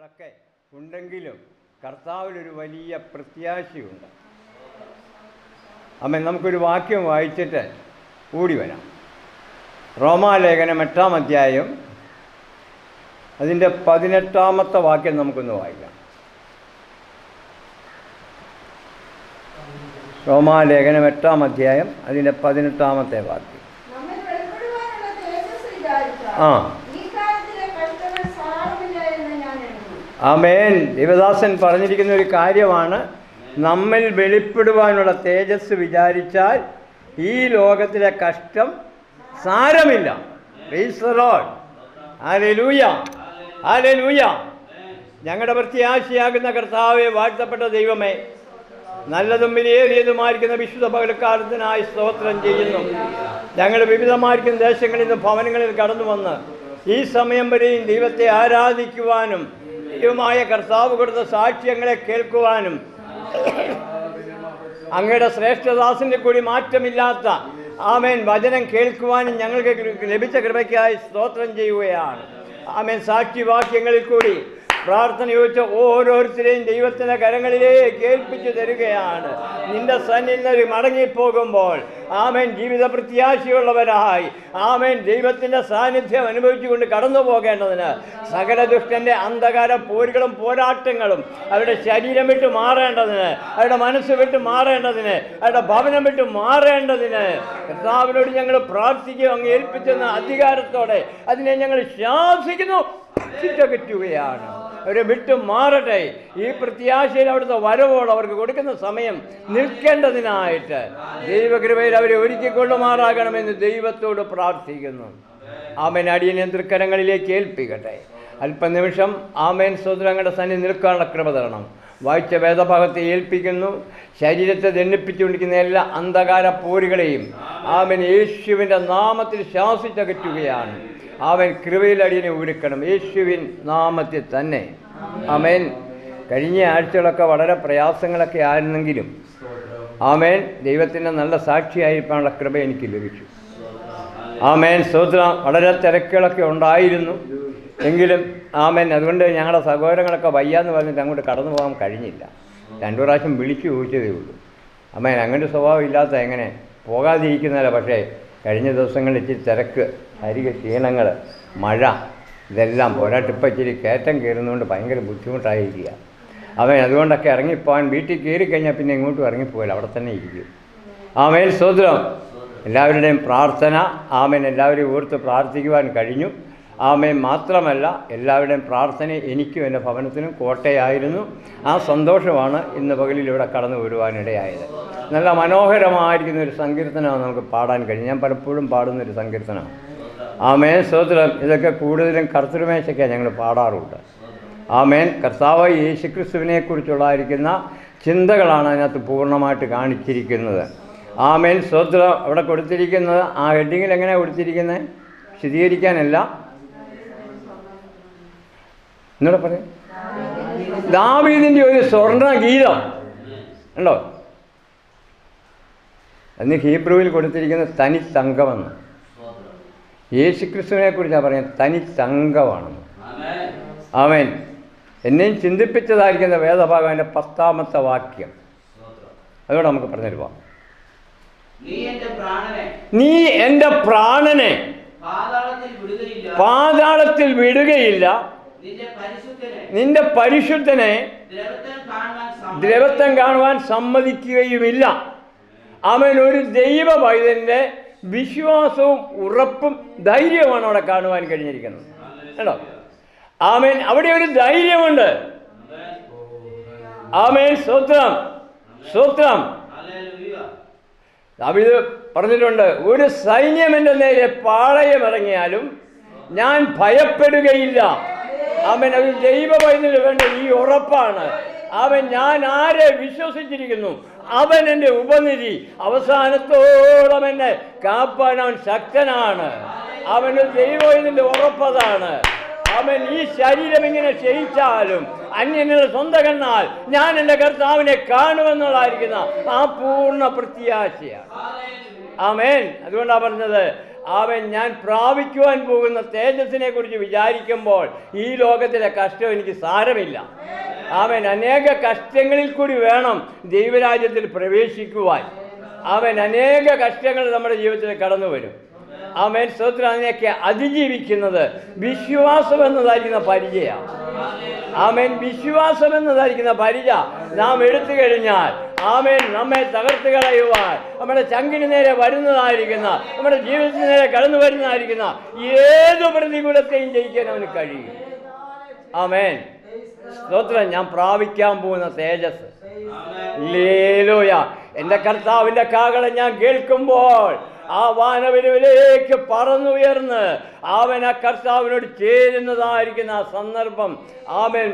കാര്യങ്ങളൊക്കെ ഉണ്ടെങ്കിലും കർത്താവിലൊരു വലിയ പ്രത്യാശയുണ്ട്. അമ്മ നമുക്കൊരു വാക്യം വായിച്ചിട്ട് കൂടി വരാം. റോമാലേഖനം 8-ാം അധ്യായം അതിൻ്റെ 18-ാമത്തെ വാക്യം നമുക്കൊന്ന് വായിക്കാം. റോമാലേഖനം 8-ാം അധ്യായം അതിൻ്റെ 18-ാമത്തെ വാക്യം. ആമേൻ. ദേവദാസൻ പറഞ്ഞിരിക്കുന്ന ഒരു കാര്യമാണ്, നമ്മിൽ വെളിപ്പെടുവാനുള്ള തേജസ് വിചാരിച്ചാൽ ഈ ലോകത്തിലെ കഷ്ടം സാരമില്ല. Praise the Lord. Hallelujah, hallelujah. ഞങ്ങളുടെ പ്രത്യാശയാകുന്ന കർത്താവേ, വാഴ്ത്തപ്പെട്ട ദൈവമേ, നല്ലതും വിലയേറിയതുമായിരിക്കുന്ന വിശുദ്ധ പകൽക്കാലത്തിനായി സ്തോത്രം ചെയ്യുന്നു. ഞങ്ങൾ വിവിധമായിരിക്കുന്ന ദേശങ്ങളിൽ നിന്ന് ഭവനങ്ങളിൽ കടന്നു വന്ന് ഈ സമയം വരെയും ദൈവത്തെ ആരാധിക്കുവാനും ദൈവമായ കർത്താവ് കൊടുത്ത സാക്ഷ്യങ്ങളെ കേൾക്കുവാനും അങ്ങയുടെ ശ്രേഷ്ഠദാസിൻ്റെ കൂടി മാറ്റമില്ലാത്ത ആമേൻ വചനം കേൾക്കുവാനും ഞങ്ങൾക്ക് ലഭിച്ച കൃപയ്ക്കായി സ്തോത്രം ചെയ്യുകയാണ്. ആമേൻ. സാക്ഷിവാക്യങ്ങളിൽ കൂടി പ്രാർത്ഥന ചോദിച്ച ഓരോരുത്തരെയും ദൈവത്തിൻ്റെ കരങ്ങളിലേക്ക് ഏൽപ്പിച്ചു തരികയാണ്. നിന്റെ സന്നിധിയിൽ മടങ്ങിപ്പോകുമ്പോൾ ആമേൻ ജീവിത പ്രത്യാശയുള്ളവരായി ആമേൻ ദൈവത്തിൻ്റെ സാന്നിധ്യം അനുഭവിച്ചുകൊണ്ട് കടന്നു പോകേണ്ടതിന് സകല ദുഷ്ടൻ്റെ അന്ധകാര പോരുകളും പോരാട്ടങ്ങളും അവരുടെ ശരീരം വിട്ട് മാറേണ്ടതിന്, അവരുടെ മനസ്സ് വിട്ട് മാറേണ്ടതിന്, അവരുടെ ഭവനം വിട്ട് മാറേണ്ടതിന് കർത്താവിനോട് ഞങ്ങൾ പ്രാർത്ഥിക്കുകയും അങ്ങ് ഏൽപ്പിച്ചെന്ന അധികാരത്തോടെ അതിനെ ഞങ്ങൾ ശാസിക്കുന്നു, ശിക്ഷകറ്റുകയാണ്. അവരെ വിട്ടു മാറട്ടെ. ഈ പ്രത്യാശയിൽ അവിടുത്തെ വരവോട് അവർക്ക് കൊടുക്കുന്ന സമയം നിൽക്കേണ്ടതിനായിട്ട് ദൈവകൃപയിൽ അവരെ ഒരുക്കിക്കൊള്ളുമാറാകണമെന്ന് ദൈവത്തോട് പ്രാർത്ഥിക്കുന്നു. ആമേൻ. അടിയനെ തൃക്കരങ്ങളിലേക്ക് ഏൽപ്പിക്കട്ടെ. അല്പനിമിഷം ആമേൻ സ്വതന്ത്രങ്ങളുടെ സന്നിധി നിൽക്കാനുള്ള കൃപ തരണം. വായിച്ച വേദഭാഗത്തെ ഏൽപ്പിക്കുന്നു. ശരീരത്തെ ദണ്ഡിപ്പിച്ചുകൊണ്ടിരിക്കുന്ന എല്ലാ അന്ധകാര പോരുകളെയും ആമേൻ യേശുവിൻ്റെ നാമത്തിൽ ശാസിച്ചകറ്റുകയാണ്. അവൻ കൃപയിൽ അടിയനെ ഒരുക്കണം, യേശുവിൻ നാമത്തിൽ തന്നെ. ആമേൻ. കഴിഞ്ഞ ആഴ്ചകളൊക്കെ വളരെ പ്രയാസങ്ങളൊക്കെ ആയിരുന്നെങ്കിലും ആമേൻ ദൈവത്തിൻ്റെ നല്ല സാക്ഷിയായിരിക്കാനുള്ള കൃപ എനിക്ക് ലഭിച്ചു. ആമേൻ. സ്തോത്രം. വളരെ തിരക്കുകളൊക്കെ ഉണ്ടായിരുന്നു എങ്കിലും ആമേൻ അതുകൊണ്ട് ഞങ്ങളുടെ സഹോദരങ്ങളൊക്കെ വയ്യാന്ന് പറഞ്ഞിട്ട് അങ്ങോട്ട് കടന്നു പോകാൻ കഴിഞ്ഞില്ല. 2 പ്രാവശ്യം വിളിച്ചു ചോദിച്ചതേ ഉള്ളൂ. ആമേൻ. അങ്ങനൊരു സ്വഭാവം ഇല്ലാത്ത എങ്ങനെ പോകാതിരിക്കുന്നതല്ല. പക്ഷേ കഴിഞ്ഞ ദിവസങ്ങളിൽ ഇച്ചിരി തിരക്ക്, ശാരീരിക ക്ഷീണങ്ങൾ, മഴ, ഇതെല്ലാം പോരാട്ട് ഇപ്പം ഇച്ചിരി കയറ്റം കയറുന്നതുകൊണ്ട് ഭയങ്കര ബുദ്ധിമുട്ടായിരിക്കുക. അവൻ അതുകൊണ്ടൊക്കെ ഇറങ്ങിപ്പോകാൻ വീട്ടിൽ കയറിക്കഴിഞ്ഞാൽ പിന്നെ എങ്ങോട്ടും ഇറങ്ങിപ്പോയില്ല, അവിടെ തന്നെ ഇരിക്കും. ആമേൻ. സ്തോത്രം. എല്ലാവരുടെയും പ്രാർത്ഥന ആമേൻ എല്ലാവരെയും ഓർത്ത് പ്രാർത്ഥിക്കുവാൻ കഴിഞ്ഞു. ആമേൻ. മാത്രമല്ല എല്ലാവരുടെയും പ്രാർത്ഥന എനിക്കും എൻ്റെ ഭവനത്തിനും കോട്ടയായിരുന്നു. ആ സന്തോഷമാണ് ഇന്ന് പകലിൽ ഇവിടെ കടന്നു വരുവാനിടയായത്. നല്ല മനോഹരമായിരിക്കുന്ന ഒരു സങ്കീർത്തനമാണ് നമുക്ക് പാടാൻ കഴിഞ്ഞു. ഞാൻ പലപ്പോഴും പാടുന്നൊരു സങ്കീർത്തനമാണ്. ആമേൻ. സ്തോത്രം. ഇതൊക്കെ കൂടുതലും കർത്തൃമേശയ്ക്കാണ് ഞങ്ങൾ പാടാറുണ്ട്. ആമേൻ. കർത്താവ് യേശുക്രിസ്തുവിനെക്കുറിച്ചുള്ളായിരിക്കുന്ന ചിന്തകളാണ് അതിനകത്ത് പൂർണ്ണമായിട്ട് കാണിച്ചിരിക്കുന്നത്. ആമേൻ. സ്തോത്രം. അവിടെ കൊടുത്തിരിക്കുന്നത് ആ ഹെഡിങ്ങിൽ എങ്ങനെയാണ് കൊടുത്തിരിക്കുന്നത്? വിശദീകരിക്കാനല്ല, എന്നോട് പറയും, ദാവീദിൻ്റെ ഒരു സ്വർണ്ണ ഗീതം ഉണ്ടോ? അന്ന് ഹീബ്രുവിൽ കൊടുത്തിരിക്കുന്ന തനി തങ്കമെന്ന്. യേശുക്രിസ്തുവിനെ കുറിച്ചാണ് പറയുന്നത്, തനി തങ്കമാണെന്ന്. ആമേൻ. എന്നെയും ചിന്തിപ്പിച്ചതായിരിക്കുന്ന വേദഭാഗം അതിൻ്റെ 10-ാമത്തെ വാക്യം. അതുകൊണ്ട് നമുക്ക് പറഞ്ഞു പോവാം. നീ എൻ്റെ പ്രാണനെ പാതാളത്തിൽ വിടുകയില്ല, നിന്റെ പരിശുദ്ധനെ ദ്രവത്വം കാണുവാൻ സമ്മതിക്കുകയുമില്ല. അവൻ ഒരു ദൈവ പൈതലിൻ്റെ വിശ്വാസവും ഉറപ്പും ധൈര്യവുമാണ് അവിടെ കാണുവാൻ കഴിഞ്ഞിരിക്കുന്നത് കേട്ടോ. ആമേൻ. അവിടെ ഒരു ധൈര്യമുണ്ട്. ആമേൻ. സ്തോത്രം, സ്തോത്രം. ദാവീദ് പറഞ്ഞിട്ടുണ്ട്, ഒരു സൈന്യം എൻ്റെ നേരെ പാളയമിറങ്ങിയാലും ഞാൻ ഭയപ്പെടുകയില്ല. അവൻ ഒരു ദൈവ പൈതലിന് വേണ്ട ഈ ഉറപ്പാണ്. അവൻ ഞാൻ ആരെ വിശ്വസിച്ചിരിക്കുന്നു അവൻ എൻ്റെ ഉപനിധി, അവസാനത്തോളം എന്നെ കാപ്പാൻ അവൻ ശക്തനാണ്. അവന് ദൈവത്തിൻ്റെ ഉറപ്പതാണ്. അവൻ ഈ ശരീരം ഇങ്ങനെ ക്ഷയിച്ചാലും അന്യന്റെ സ്വന്തം കണ്ണാൽ ഞാൻ എൻ്റെ കർത്താവിനെ കാണുമെന്നുള്ളതായിരിക്കുന്ന ആ പൂർണ്ണ പ്രത്യാശയാണ്. ആമേൻ. അതുകൊണ്ടാണ് പറഞ്ഞത് ഞാൻ പ്രാപിക്കുവാൻ പോകുന്ന തേജസ്സിനെ കുറിച്ച് വിചാരിക്കുമ്പോൾ ഈ ലോകത്തിലെ കഷ്ടം എനിക്ക് സാരമില്ല. അനേക കഷ്ടങ്ങളിൽ കൂടി വേണം ദൈവരാജ്യത്തിൽ പ്രവേശിക്കുവാൻ. അനേക കഷ്ടങ്ങൾ നമ്മുടെ ജീവിതത്തിൽ കടന്നു വരും. സ്തോത്രം. അതിനെയൊക്കെ അതിജീവിക്കുന്നത് വിശ്വാസം എന്നതായിരിക്കുന്ന പരിചയമാണ്. വിശ്വാസം എന്നതായിരിക്കുന്ന പരിചയ നാം എടുത്തു കഴിഞ്ഞാൽ നമ്മെ തകർത്ത് കളയുവാൻ, നമ്മുടെ ചങ്കിന് നേരെ വരുന്നതായിരിക്കുന്ന, നമ്മുടെ ജീവിതത്തിന് നേരെ കടന്നു വരുന്നതായിരിക്കുന്ന ഏത് പ്രതികൂലത്തെയും ജയിക്കാൻ അവന് കഴിയും. സ്തോത്രം. ഞാൻ പ്രാപിക്കാൻ പോകുന്ന തേജസ്. ഹല്ലേലൂയ. എൻ്റെ കർത്താവിൻ്റെ കാഹളം ഞാൻ കേൾക്കുമ്പോൾ ആ വാനവിലുവിലേക്ക് പറന്നുയർന്ന് ആ കർത്താവിനോട് ചേരുന്നതായിരിക്കുന്ന ആ സന്ദർഭം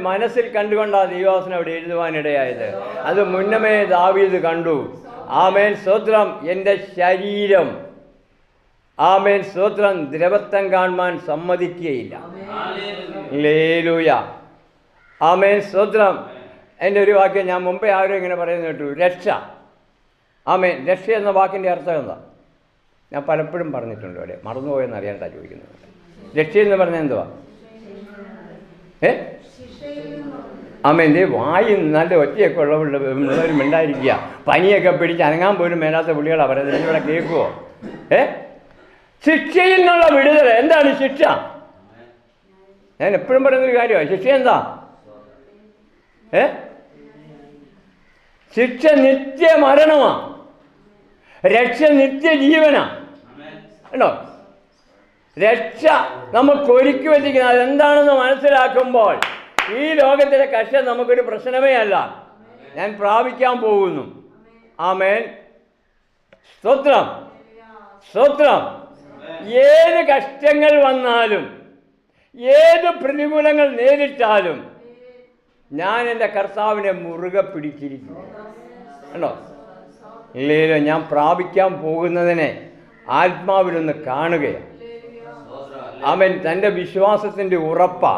മനസ്സിൽ കണ്ടുകൊണ്ടാ ദൈവദാസൻ അവിടെ എഴുതുവാനിടയായത്. അത് മുന്നമേ ദാവീദ് കണ്ടു. സ്തോത്രം. എൻ്റെ ശരീരം സ്തോത്രം ദ്രവത്വം കാണുവാൻ സമ്മതിക്കുകയില്ല. ഹല്ലേലൂയ. സ്തോത്രം. എൻ്റെ ഒരു വാക്യം ഞാൻ മുമ്പേ ആരും ഇങ്ങനെ പറയുന്നത് കേട്ടു, രക്ഷ. രക്ഷ എന്ന വാക്കിൻ്റെ അർത്ഥം എന്താ? ഞാൻ പലപ്പോഴും പറഞ്ഞിട്ടുണ്ട്. അവിടെ മറന്നുപോയെന്ന് അറിയാണ്ടാ ചോദിക്കുന്നത്. രക്ഷ എന്ന് പറഞ്ഞാൽ എന്തുവാ? വായു നല്ല ഒറ്റയൊക്കെ ഉള്ളവരും ഉണ്ടായിരിക്കുക. പനിയൊക്കെ പിടിച്ച് അനങ്ങാൻ പോലും മേലാത്ത പുള്ളികളാണ് പറയുന്നത്. ഇവിടെ കേൾക്കുമോ? ശിക്ഷയിൽ നിന്നുള്ള വിടുതൽ. എന്താണ് ശിക്ഷ? ഞാൻ എപ്പോഴും പറയുന്നൊരു കാര്യമാണ്. ശിക്ഷ എന്താ? ശിക്ഷ നിത്യമരണമാണ്, രക്ഷ നിത്യജീവനാണ്. ഉണ്ടോ? രക്ഷ നമുക്ക് ഒരുക്കി വച്ചിരിക്കുന്നത് അതെന്താണെന്ന് മനസ്സിലാക്കുമ്പോൾ ഈ ലോകത്തിലെ കഷ്ടം നമുക്കൊരു പ്രശ്നമേ അല്ല. ഞാൻ പ്രാപിക്കാൻ പോകുന്നു. സ്തോത്രം. സ്തോത്രം. ഏത് കഷ്ടങ്ങൾ വന്നാലും, ഏത് പ്രതികൂലങ്ങൾ നേരിട്ടാലും ഞാൻ എൻ്റെ കർത്താവിനെ മുറുകെ പിടിച്ചിരിക്കുന്നു. കണ്ടോ? ഇല്ലല്ലോ, ഞാൻ പ്രാപിക്കാൻ പോകുന്നതിനെ ആത്മാവിലൊന്ന് കാണുകയാണ്. തൻ്റെ വിശ്വാസത്തിൻ്റെ ഉറപ്പാ.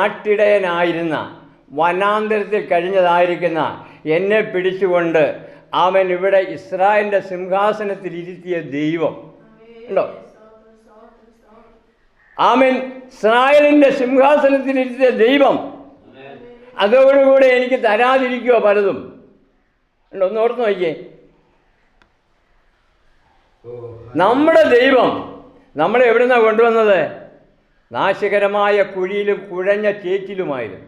ആട്ടിടയനായിരുന്ന വനാന്തരത്തിൽ കഴിഞ്ഞതായിരിക്കുന്ന എന്നെ പിടിച്ചുകൊണ്ട് ഇവിടെ ഇസ്രായേലിൻ്റെ സിംഹാസനത്തിൽ ഇരുത്തിയ ദൈവം ഉണ്ടോ? ഇസ്രായേലിൻ്റെ സിംഹാസനത്തിൽ ഇരുത്തിയ ദൈവം അതോടുകൂടെ എനിക്ക് തരാതിരിക്കുമോ പലതും? ഉണ്ടോ? ഒന്ന് ഓർത്ത് നോക്കിയേ. നമ്മുടെ ദൈവം നമ്മളെ എവിടെ നിന്നാണ് കൊണ്ടുവന്നത്? നാശകരമായ കുഴിയിലും കുഴഞ്ഞ ചേറ്റിലുമായിരുന്നു.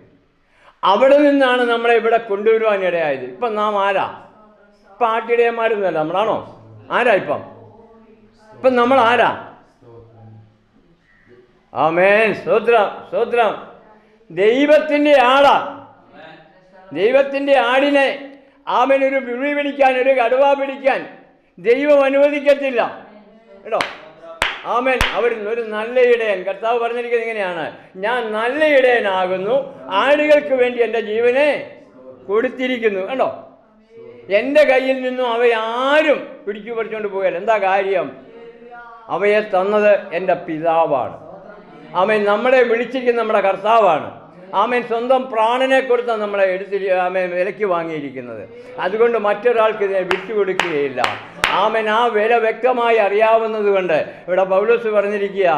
അവിടെ നിന്നാണ് നമ്മളെ ഇവിടെ കൊണ്ടുവരുവാനിടയായത്. ഇപ്പം നാം ആരാ? ഇപ്പം ആട്ടിടയന്മാരൊന്നുമല്ല, നമ്മളാണോ? ആരാ ഇപ്പം നമ്മൾ ആരാ? സ്തോത്രം. സ്തോത്രം. ദൈവത്തിൻ്റെ ആടാ. ദൈവത്തിൻ്റെ ആടിനെ ഒരു വിളി പിടിക്കാൻ, ഒരു കടുവ പിടിക്കാൻ ദൈവം അനുവദിക്കത്തില്ല കേട്ടോ. അവർ ഒരു നല്ല ഇടയൻ. കർത്താവ് പറഞ്ഞിരിക്കുന്നത് ഇങ്ങനെയാണ്, ഞാൻ നല്ല ഇടയനാകുന്നു, ആടുകൾക്ക് വേണ്ടി എൻ്റെ ജീവനെ കൊടുത്തിരിക്കുന്നു. കണ്ടോ? എൻ്റെ കയ്യിൽ നിന്നും അവയാരും പിടിച്ചു പറിച്ചുകൊണ്ട് പോയാൽ എന്താ കാര്യം? അവയെ തന്നത് എൻ്റെ പിതാവാണ്. നമ്മളെ വിളിച്ചിരിക്കുന്ന നമ്മുടെ കർത്താവാണ്. സ്വന്തം പ്രാണനെ കൊടുത്ത നമ്മളെ വിലയ്ക്ക് വാങ്ങിയിരിക്കുന്നത്. അതുകൊണ്ട് മറ്റൊരാൾക്ക് ഇതിനെ വിട്ടുകൊടുക്കുകയില്ല. ആ വില വ്യക്തമായി അറിയാവുന്നത് കൊണ്ട് ഇവിടെ പൗലോസ് പറഞ്ഞിരിക്കുക,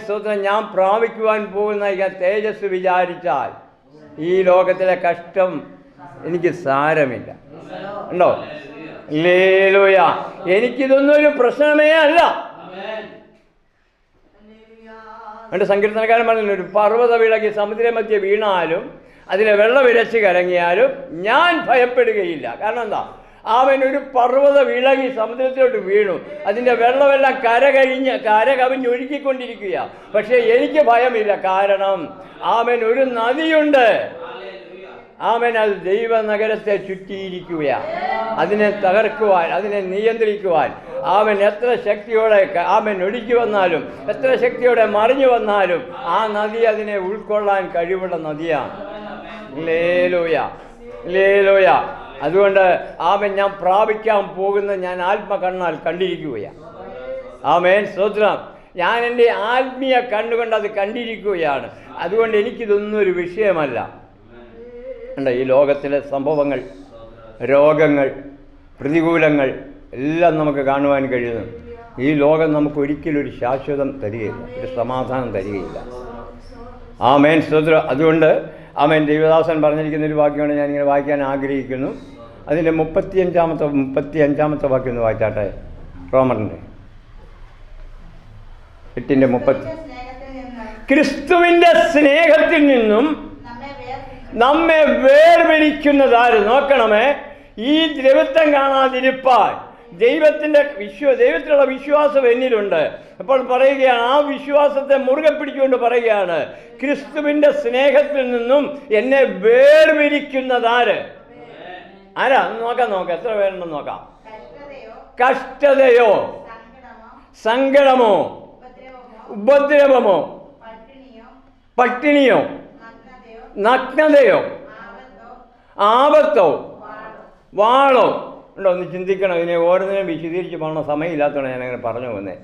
സ്തോത്രം. ഞാൻ പ്രാപിക്കുവാൻ പോകുന്ന തേജസ് വിചാരിച്ചാൽ ഈ ലോകത്തിലെ കഷ്ടം എനിക്ക് സാരമില്ല. ഉണ്ടോ? ഹല്ലേലൂയ. എനിക്കിതൊന്നും ഒരു പ്രശ്നമേ അല്ല. എൻ്റെ സങ്കീർത്തനക്കാരൻ പറഞ്ഞില്ല, ഒരു പർവ്വത വിളകി സമുദ്രമധ്യ വീണാലും അതിലെ വെള്ളം ഇരച്ച് കലങ്ങിയാലും ഞാൻ ഭയപ്പെടുകയില്ല. കാരണം എന്താ? ഒരു പർവ്വത വിളകി സമുദ്രത്തിലോട്ട് വീണു, അതിൻ്റെ വെള്ളമെല്ലാം കര കവിഞ്ഞൊഴുകിക്കൊണ്ടിരിക്കുക. പക്ഷേ എനിക്ക് ഭയമില്ല. കാരണം ഒരു നദിയുണ്ട്. അത് ദൈവനഗരത്തെ ചുറ്റിയിരിക്കുകയാണ്. അതിനെ തകർക്കുവാൻ, അതിനെ നിയന്ത്രിക്കുവാൻ എത്ര ശക്തിയോടെ ഒഴുകി വന്നാലും, എത്ര ശക്തിയോടെ മറിഞ്ഞു വന്നാലും ആ നദി അതിനെ ഉൾക്കൊള്ളാൻ കഴിവുള്ള നദിയാണ്. ഹല്ലേലൂയ. ഹല്ലേലൂയ. അതുകൊണ്ട് ഞാൻ പ്രാപിക്കാൻ പോകുന്ന ഞാൻ ആത്മകണ്ണാൽ കണ്ടിരിക്കുകയാണ്. സ്തോത്രം. ഞാൻ എൻ്റെ ആത്മീയ കണ്ണുകൊണ്ട് അത് കണ്ടിരിക്കുകയാണ്. അതുകൊണ്ട് എനിക്കിതൊന്നും ഒരു വിഷയമല്ല. ഈ ലോകത്തിലെ സംഭവങ്ങൾ, രോഗങ്ങൾ, പ്രതികൂലങ്ങൾ എല്ലാം നമുക്ക് കാണുവാൻ കഴിയുന്നു. ഈ ലോകം നമുക്ക് ഒരിക്കലും ഒരു ശാശ്വതം തരികയില്ല, ഒരു സമാധാനം തരികയില്ല. ആമേൻ, സ്തോത്രം. അതുകൊണ്ട് ആമേൻ, ദൈവദാസൻ പറഞ്ഞിരിക്കുന്ന ഒരു വാക്യമാണ് ഞാനിങ്ങനെ വായിക്കാൻ ആഗ്രഹിക്കുന്നു. അതിൻ്റെ 35-ാമത്തെ വാക്യം ഒന്ന് വായിച്ചാട്ടെ. റോമറിൻ്റെ 8:30. ക്രിസ്തുവിൻ്റെ സ്നേഹത്തിൽ നിന്നും നമ്മെ വേർപിരിക്കുന്നതാര്? നോക്കണമേ, ഈ ദ്രവത്വം കാണാതിരിപ്പാൻ ദൈവത്തിലുള്ള വിശ്വാസം എന്നിലുണ്ട്. അപ്പോൾ പറയുകയാണ്, ആ വിശ്വാസത്തെ മുറുകെ പിടിച്ചുകൊണ്ട് പറയുകയാണ്, ക്രിസ്തുവിൻ്റെ സ്നേഹത്തിൽ നിന്നും എന്നെ വേർപിരിക്കുന്നതാര്? ആരാ? നോക്കാം എത്ര പേരുണ്ടെന്ന് നോക്കാം. കഷ്ടതയോ, സങ്കടമോ, ഉപദ്രവമോ, പട്ടിണിയോ, നഗ്നതയോ, ആപത്തോ, വാളോ ഉണ്ടോ? ഒന്ന് ചിന്തിക്കണം. ഇതിനെ ഓരോന്നിനും വിശദീകരിച്ച് പോകണം, സമയമില്ലാത്തതാണ് ഞാനങ്ങനെ പറഞ്ഞു പോകുന്നത്.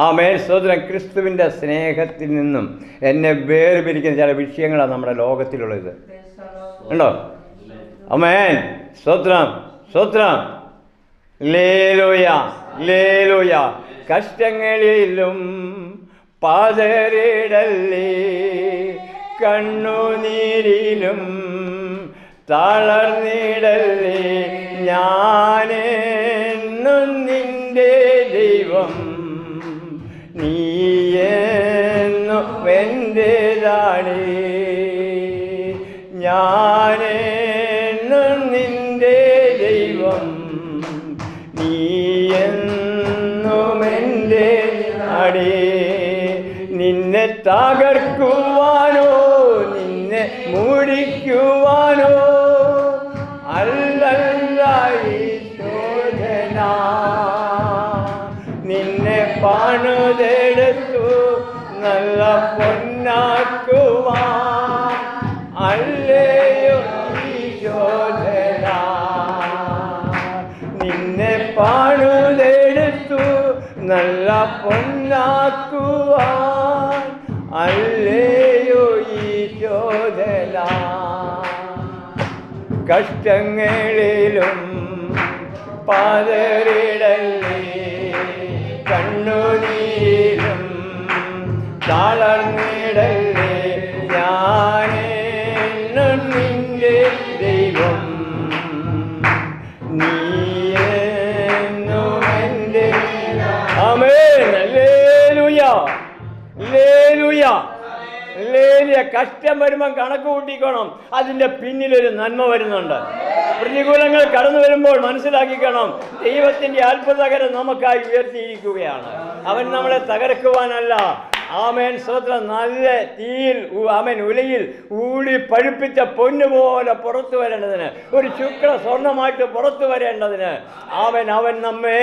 ആമേൻ, സ്തോത്രം. ക്രിസ്തുവിൻ്റെ സ്നേഹത്തിൽ നിന്നും എന്നെ വേർപിരിക്കുന്ന ചില വിഷയങ്ങളാണ് നമ്മുടെ ലോകത്തിലുള്ളത്. ഉണ്ടോ? ആമേൻ, സ്തോത്രം, സ്തോത്രം. ലേലൂയ, ലേലൂയ. കഷ്ടങ്ങളിലും പതറിടല്ലേ, കണ്ണുനീരിലും തളർന്നിടല്ലേ, ഞാനെന്നും നിന്റെ ദൈവം, നീയെന്നും എൻ്റേതാണ്, ഞാനെന്നും നിന്റെ ദൈവം, നീയെന്നും എൻ്റേതാണ്. നിന്നെ തകർക്കുവാനോ നിന്നെ മുടിക്കുവാനോ അല്ലല്ല ഈ ശോധന, നിന്നെ പണിതെടുത്തു നല്ല പൊന്നാക്കുവാൻ അല്ലയോ ഈ ശോധന, നിന്നെ പണിതെടുത്തു നല്ല പൊന്നാക്കുവാൻ അല്ലയോ ഈ ശോധന. കഷ്ടങ്ങളിലും പതറിടല്ലേ, കണ്ണുനീരിലും തളർന്നിടല്ലേ, ഞാനെന്നും നിന്റെ ദൈവം, നീയെന്നും എൻ്റെ. ആമേൻ, ഹല്ലേലൂയ, ഹല്ലേലൂയ, ഹല്ലേലൂയ. കഷ്ടം വരുമ്പം കണക്ക് കൂട്ടിക്കണം, അതിൻ്റെ പിന്നിലൊരു നന്മ വരുന്നുണ്ട്. പ്രതികൂലങ്ങൾ കടന്നു വരുമ്പോൾ മനസ്സിലാക്കിക്കണം, ദൈവത്തിൻ്റെ അത്ഭുതകരം നമുക്കായി ഉയർത്തിയിരിക്കുകയാണ്. അവൻ നമ്മളെ തകർക്കുവാനല്ല. ആമേൻ, സ്തോത്രം. നല്ല തീയിൽ ആമേൻ ഉലയിൽ ഊടി പഴുപ്പിച്ച പൊന്നുപോലെ പുറത്തു വരേണ്ടതിന്, ഒരു ശുക്ര സ്വർണ്ണമായിട്ട് പുറത്തു വരേണ്ടതിന് ആമേൻ അവൻ നമ്മെ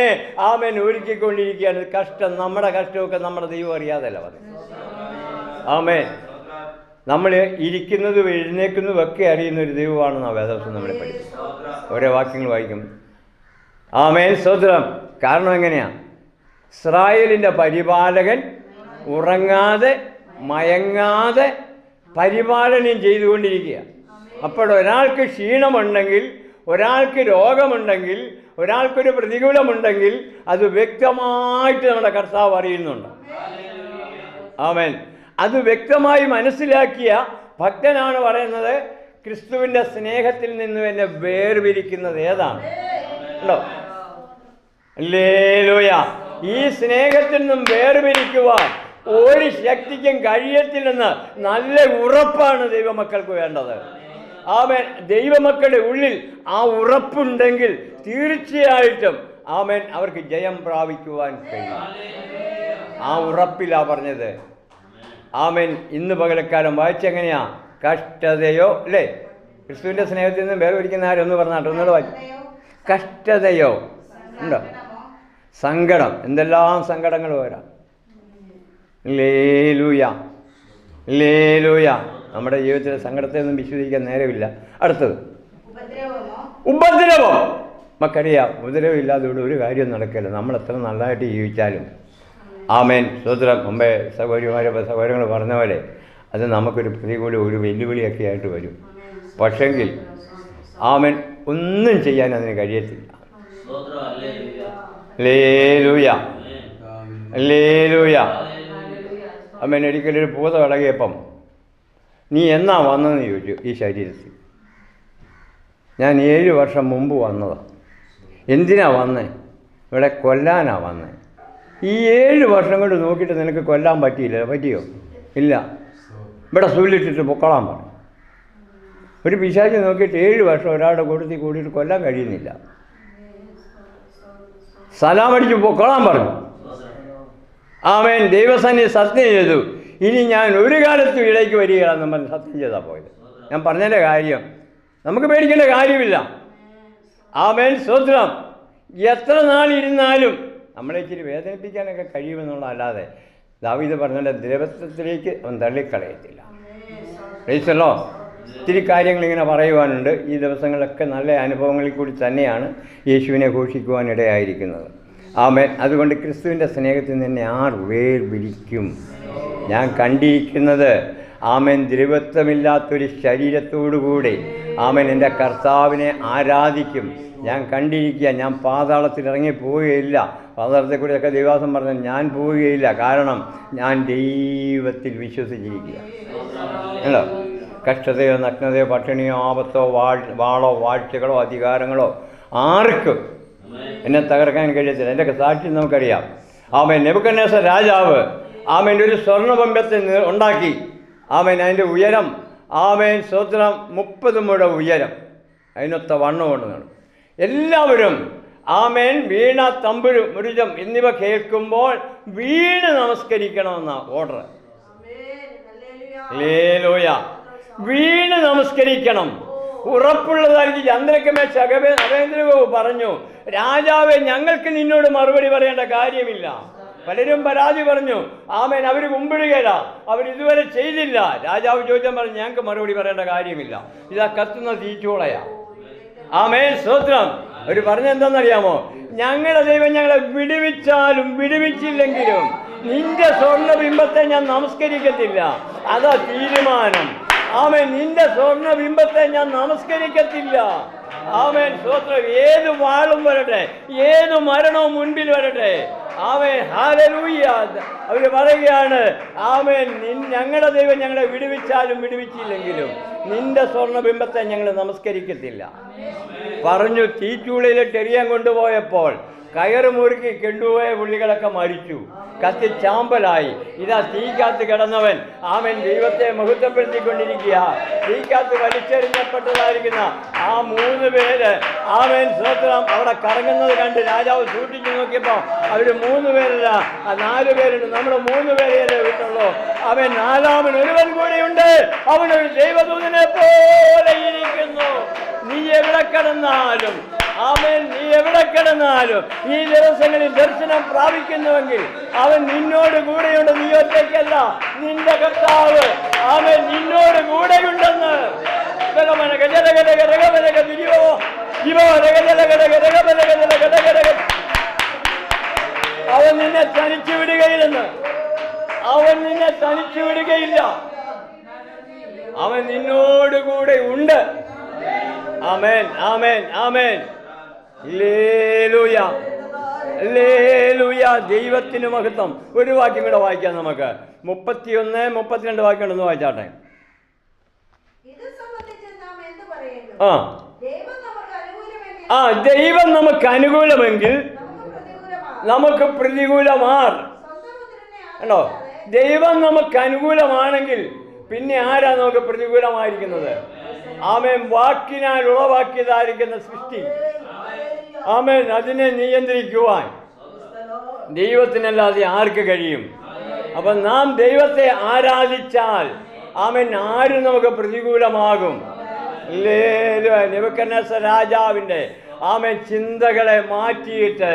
ആമേൻ ഒരുക്കിക്കൊണ്ടിരിക്കുകയാണ്. കഷ്ടം, നമ്മുടെ കഷ്ടമൊക്കെ നമ്മുടെ ദൈവം അറിയാതല്ല വന്നത്. ആമേൻ. നമ്മൾ ഇരിക്കുന്നതും എഴുന്നേക്കുന്നതും ഒക്കെ അറിയുന്ന ഒരു ദൈവമാണെന്നാണ് വേദവസ്തു നമ്മളെ പഠിക്കുന്നത്. ഓരോ വാക്യങ്ങൾ വായിക്കും. ആമേൻ, സ്തോത്രം. കാരണം എങ്ങനെയാണ്? ഇസ്രായേലിൻ്റെ പരിപാലകൻ ഉറങ്ങാതെ മയങ്ങാതെ പരിപാലനം ചെയ്തുകൊണ്ടിരിക്കുക. അപ്പോൾ ഒരാൾക്ക് ക്ഷീണമുണ്ടെങ്കിൽ, ഒരാൾക്ക് രോഗമുണ്ടെങ്കിൽ, ഒരാൾക്കൊരു പ്രതികൂലമുണ്ടെങ്കിൽ അത് വ്യക്തമായിട്ട് നമ്മുടെ കർത്താവ് അറിയുന്നുണ്ട്. ആമേൻ. അത് വ്യക്തമായി മനസ്സിലാക്കിയ ഭക്തനാണ് പറയുന്നത്, ക്രിസ്തുവിൻ്റെ സ്നേഹത്തിൽ നിന്നും എന്നെ വേർപിരിക്കുന്നത് ഏതാണ്? ഉണ്ടോ? ഹല്ലേലൂയ. ഈ സ്നേഹത്തിൽ നിന്നും വേർപിരിക്കുവാൻ ഒരു ശക്തിക്കും കഴിയത്തില്ലെന്ന് നല്ല ഉറപ്പാണ് ദൈവമക്കൾക്ക് വേണ്ടത്. ആമേൻ. ദൈവമക്കളുടെ ഉള്ളിൽ ആ ഉറപ്പുണ്ടെങ്കിൽ തീർച്ചയായിട്ടും ആമേൻ അവർക്ക് ജയം പ്രാപിക്കുവാൻ കഴിയും. ആ ഉറപ്പിലാണ് പറഞ്ഞത്. ആമേൻ. ഇന്ന് പകലക്കാലം വായിച്ചെങ്ങനെയാ? കഷ്ടതയോ, അല്ലേ? ക്രിസ്തുവിൻ്റെ സ്നേഹത്തിൽ നിന്ന് വേർപിരിക്കുന്ന ആരൊന്ന് പറഞ്ഞാട്ടോ, ഒന്നുകൂടെ വായിച്ചു. കഷ്ടതയോ ഉണ്ടോ? സങ്കടം, എന്തെല്ലാം സങ്കടങ്ങൾ വരാം. Hallelujah, hallelujah. നമ്മുടെ ജീവിതത്തിലെ സങ്കടത്തെ ഒന്നും വിശ്വസിക്കാൻ നേരമില്ല. അടുത്തത് ഉപദ്രവം. നമുക്കറിയാം, ഉപദ്രവം ഇല്ലാതെ ഇവിടെ ഒരു കാര്യം നടക്കില്ല. നമ്മൾ എത്ര നല്ലതായിട്ട് ജീവിച്ചാലും. ആമേൻ, സ്തോത്രം. മുമ്പേ സഹോദരങ്ങൾ പറഞ്ഞ പോലെ അത് നമുക്കൊരു പ്രതികൂലം, ഒരു വെല്ലുവിളിയൊക്കെ ആയിട്ട് വരും. പക്ഷെങ്കിൽ ആമേൻ ഒന്നും ചെയ്യാൻ അതിന് കഴിയത്തില്ല. ഹല്ലേലൂയ, ഹല്ലേലൂയ. ആമേൻ. ഒരിക്കലൊരു പൂത ഇളകിയപ്പം നീ എന്നാ വന്നതെന്ന് ചോദിച്ചു ഈ ശരീരത്തിൽ. ഞാൻ 7 വർഷം മുമ്പ് വന്നതാണ്. എന്തിനാ വന്നേ? ഇവിടെ കൊല്ലാനാ വന്നേ. ഈ 7 വർഷം കൊണ്ട് നോക്കിയിട്ട് നിനക്ക് കൊല്ലാൻ പറ്റിയില്ല. പറ്റിയോ? ഇല്ല. ഇവിടെ സൂലിട്ടിട്ട് പൊക്കോളാൻ പറഞ്ഞു. ഒരു പിശാചി നോക്കിയിട്ട് 7 വർഷം ഒരാളുടെ കൂട്ടത്തിൽ കൂടിയിട്ട് കൊല്ലാൻ കഴിയുന്നില്ല. സലാമടിച്ച് പൊക്കോളാൻ പറഞ്ഞു. ആമേൻ. ദൈവസന്നിധി സത്യം ചെയ്തു, ഇനി ഞാൻ ഒരു കാലത്തും ഇടയ്ക്ക് വരികയാണെന്ന് പറഞ്ഞ് സത്യം ചെയ്താൽ പോയത്. ഞാൻ പറഞ്ഞതിൻ്റെ കാര്യം നമുക്ക് പേടിക്കേണ്ട കാര്യമില്ല. ആമേൻ. സ്തോത്രം. എത്ര നാളിരുന്നാലും നമ്മളെ ഇച്ചിരി വേദനിപ്പിക്കാനൊക്കെ കഴിയുമെന്നുള്ളതല്ലാതെ ദാവീദ് പറഞ്ഞ ദ്രവത്വത്തിലേക്ക് അവൻ തള്ളിക്കളയത്തില്ല. പ്രൈസല്ലോ. ഒത്തിരി കാര്യങ്ങളിങ്ങനെ പറയുവാനുണ്ട്. ഈ ദിവസങ്ങളിലൊക്കെ നല്ല അനുഭവങ്ങളിൽ കൂടി തന്നെയാണ് യേശുവിനെ ഘോഷിക്കുവാനിടയായിരിക്കുന്നത്. ആമേൻ. അതുകൊണ്ട് ക്രിസ്തുവിൻ്റെ സ്നേഹത്തിൽ നിന്നെ ആർ വേർപിരിക്കും? ഞാൻ കണ്ടിരിക്കുന്നത് ആമേൻ ദ്രവത്വമില്ലാത്തൊരു ശരീരത്തോടുകൂടി ആമേൻ എൻ്റെ കർത്താവിനെ ആരാധിക്കും. ഞാൻ കണ്ടിരിക്കുക. ഞാൻ പാതാളത്തിൽ ഇറങ്ങി പോവുകയില്ല. പാതാളത്തെക്കുറിച്ചൊക്കെ ദൈവദാസൻ പറഞ്ഞു, ഞാൻ പോവുകയില്ല. കാരണം ഞാൻ ദൈവത്തിൽ വിശ്വസിച്ചിരിക്കുക. അല്ലോ, കഷ്ടതയോ നഗ്നതയോ പട്ടിണിയോ ആപത്തോ വാളോ വാഴ്ചകളോ അധികാരങ്ങളോ ആർക്കും എന്നെ തകർക്കാൻ കഴിയത്തില്ല. എൻ്റെയൊക്കെ സാക്ഷി നമുക്കറിയാം. ആമേൻ. നെബൂഖദ്നേസർ രാജാവ് ആമേൻ ഒരു സ്വർണ്ണബിംബത്തെ ഉണ്ടാക്കി. ആമേൻ. അതിൻ്റെ ഉയരം ആമേൻ സ്തോത്രം 30 മുഴ ഉയരം, അതിനൊത്ത വണ്ണം കൊണ്ട് നടന്നു. എല്ലാവരും ആമേൻ വീണ തമ്പുരു മുരുജം എന്നിവ കേൾക്കുമ്പോൾ വീണ് നമസ്കരിക്കണമെന്ന ഓർഡർ. ഹല്ലേലൂയ. വീണ് നമസ്കരിക്കണം. ഉറപ്പുള്ളതായിരിക്കും. ചന്ദ്രക്കമേശ നരേന്ദ്രബാബു പറഞ്ഞു, രാജാവെ ഞങ്ങൾക്ക് നിന്നോട് മറുപടി പറയേണ്ട കാര്യമില്ല. പലരും പരാതി പറഞ്ഞു. ആമേൻ. അവർ കുമ്പിടുകയില്ല, അവരിതുവരെ ചെയ്തില്ല. രാജാവ് ചോദിച്ചാൽ പറഞ്ഞു, ഞങ്ങൾക്ക് മറുപടി പറയേണ്ട കാര്യമില്ല. ഇതാ കത്തുന്ന തീച്ചൂളയാ. ആമേൻ. സ്തോത്രം. അവർ പറഞ്ഞെന്താണെന്നറിയാമോ? ഞങ്ങളുടെ ദൈവം ഞങ്ങളെ വിടുവിച്ചാലും വിടുവിച്ചില്ലെങ്കിലും നിന്റെ സ്വർണ്ണബിംബത്തെ ഞാൻ നമസ്കരിക്കത്തില്ല. അതാ തീരുമാനം. ആമേൻ. നിന്റെ സ്വർണ്ണബിംബത്തെ ഞാൻ നമസ്കരിക്കത്തില്ല. ആമേൻ. സ്തോത്രം. ഏത് വാളും വരട്ടെ, ഏത് മരണവും മുൻപിൽ വരട്ടെ. ആമേൻ. ഹല്ലേലൂയ. അവർ പറയുകയാണ്, ആമേൻ, ഞങ്ങളുടെ ദൈവം ഞങ്ങളെ വിടുവിച്ചാലും വിടുവിച്ചില്ലെങ്കിലും നിന്റെ സ്വർണ്ണബിംബത്തെ ഞങ്ങൾ നമസ്കരിക്കത്തില്ല പറഞ്ഞു. തീച്ചൂളയിലിട്ട് എറിയാൻ കൊണ്ടുപോയപ്പോൾ കയറ് മുറുക്കി കൊണ്ടുപോയ പുള്ളികളൊക്കെ മരിച്ചു, കത്തിച്ചാമ്പലായി. ഇതാ തീക്കകത്ത് കിടന്നവൻ ആമേൻ ദൈവത്തെ മഹത്വപ്പെടുത്തിക്കൊണ്ടിരിക്കുക. തീക്കകത്ത് വലിച്ചെറിഞ്ഞപ്പെട്ടതായിരിക്കുന്ന ആ 3 പേര് ആമേൻ സ്തോത്രം അവിടെ കറങ്ങുന്നത് കണ്ട് രാജാവ് സൂക്ഷിച്ചു നോക്കിയപ്പോൾ അവർ 3 പേരല്ല, 4 പേരുണ്ട്. നമ്മുടെ 3 പേരെയല്ലേ വിട്ടുള്ളൂ. അവൻ 4-ാമൻ ഒരുവൻ കൂടെയുണ്ട്, അവനൊരു ദൈവദൂതനെ പോലെ ഇരിക്കുന്നു. നീ എവിടെ കിടന്നാലും ആമേൻ, നീ എവിടെ കിടന്നാലും ഈ ദിവസങ്ങളിൽ ദർശനം പ്രാപിക്കുന്നുവെങ്കിൽ അവൻ നിന്നോട് കൂടെയുണ്ട്. നീ ഒറ്റയ്ക്കല്ല, നിന്റെ കർത്താവ് ആമേൻ നിന്നോട് കൂടെയുണ്ടെന്ന്. അവൻ നിന്നെ തനിച്ചു വിടുകയില്ലെന്ന്. അവൻ നിന്നെ തനിച്ചു വിടുകയില്ല. അവൻ നിന്നോട് കൂടെ ഉണ്ട്. ആമേൻ, ആമേൻ, ആമേൻ. ഹല്ലേലൂയ, ഹല്ലേലൂയ. ദൈവത്തിന് മഹത്വം. ഒരു വാക്യം കൂടെ വായിക്കാം നമുക്ക്. 31, 32 വാക്യം ഉണ്ടെന്ന് വായിച്ചാട്ടെ. ദൈവം നമുക്ക് അനുകൂലമെങ്കിൽ നമുക്ക് പ്രതികൂലമാർ. കണ്ടോ? ദൈവം നമുക്ക് അനുകൂലമാണെങ്കിൽ പിന്നെ ആരാ നമുക്ക് പ്രതികൂലമായിരിക്കുന്നത്? ആമേൻ. വാക്കിനാൽ ഉളവാക്കിയതായിരിക്കുന്ന സൃഷ്ടി ആമേൻ അതിനെ നിയന്ത്രിക്കുവാൻ ദൈവത്തിനല്ലാതെ ആർക്ക് കഴിയും? അപ്പം നാം ദൈവത്തെ ആരാധിച്ചാൽ ആമേൻ ആരും നമുക്ക് പ്രതികൂലമാകും. നെബൂഖദ്നേസർ രാജാവിൻ്റെ ആമേൻ ചിന്തകളെ മാറ്റിയിട്ട്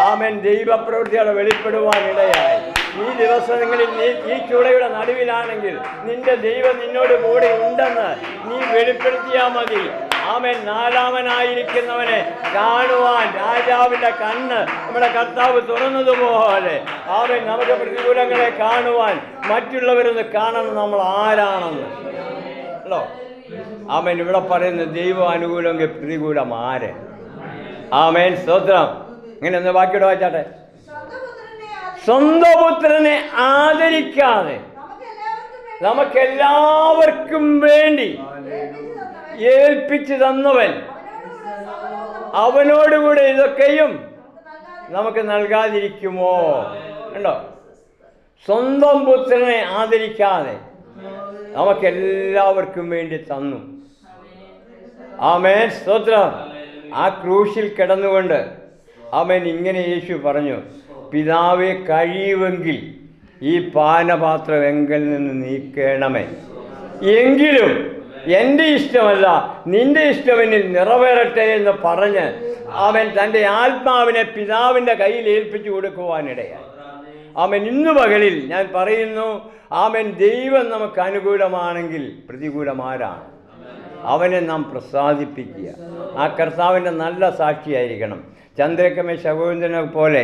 ആമേൻ ദൈവപ്രവൃത്തികളെ വെളിപ്പെടുവാൻ ഇടയായി. ഈ ദിവസങ്ങളിൽ നീ ഈ ചൂടയുടെ നടുവിലാണെങ്കിൽ നിന്റെ ദൈവം നിന്നോട് കൂടെ ഉണ്ടെന്ന് നീ വെളിപ്പെടുത്തിയാൽ മതി. ആമേൻ. 4-ാമനായിരിക്കുന്നവനെ കാണുവാൻ രാജാവിൻ്റെ കണ്ണ് നമ്മുടെ കർത്താവ് തുറന്നതുപോലെ ആമേൻ നമുക്ക് പ്രതികൂലങ്ങളെ കാണുവാൻ മറ്റുള്ളവരൊന്ന് കാണണം നമ്മൾ ആരാണെന്ന്. ഹലോ ആമേൻ. ഇവിടെ പറയുന്നത് ദൈവം അനുകൂലമെങ്കിൽ പ്രതികൂലം ആര്? ആമേൻ. സ്തോത്രം. ഇങ്ങനെ ഒന്ന് ബാക്കിയോടെ വായിച്ചാട്ടെ. സ്വന്തം പുത്രനെ ആദരിക്കാതെ നമുക്കെല്ലാവർക്കും വേണ്ടി ഏൽപ്പിച്ചു തന്നവൻ അവനോടുകൂടെ ഇതൊക്കെയും നമുക്ക് നൽകാതിരിക്കുമോ? ഉണ്ടോ? സ്വന്തം പുത്രനെ ആദരിക്കാതെ നമുക്കെല്ലാവർക്കും വേണ്ടി തന്നു. ആമേൻ, സ്തോത്രം. ആ ക്രൂശിൽ കിടന്നുകൊണ്ട് ആമേൻ ഇങ്ങനെ യേശു പറഞ്ഞു, പിതാവേ, കഴിയുമെങ്കിൽ ഈ പാനപാത്രം എങ്കിൽ നിന്ന് നീക്കണമേ, എങ്കിലും എൻ്റെ ഇഷ്ടമല്ല നിന്റെ ഇഷ്ടം എന്നിൽ നിറവേറട്ടെ എന്ന് പറഞ്ഞ് അവൻ തൻ്റെ ആത്മാവിനെ പിതാവിൻ്റെ കയ്യിൽ ഏൽപ്പിച്ചു കൊടുക്കുവാനിടയായി. ആമേൻ, ഇന്നു പകലിൽ ഞാൻ പറയുന്നു, ആമേൻ, ദൈവം നമുക്ക് അനുകൂലമാണെങ്കിൽ പ്രതികൂലമാരാണ്? അവനെ നാം പ്രസാദിപ്പിക്കുക. ആ കർത്താവിൻ്റെ നല്ല സാക്ഷിയായിരിക്കണം. ചന്ദ്രക്കമേ ശകുന്തനെ പോലെ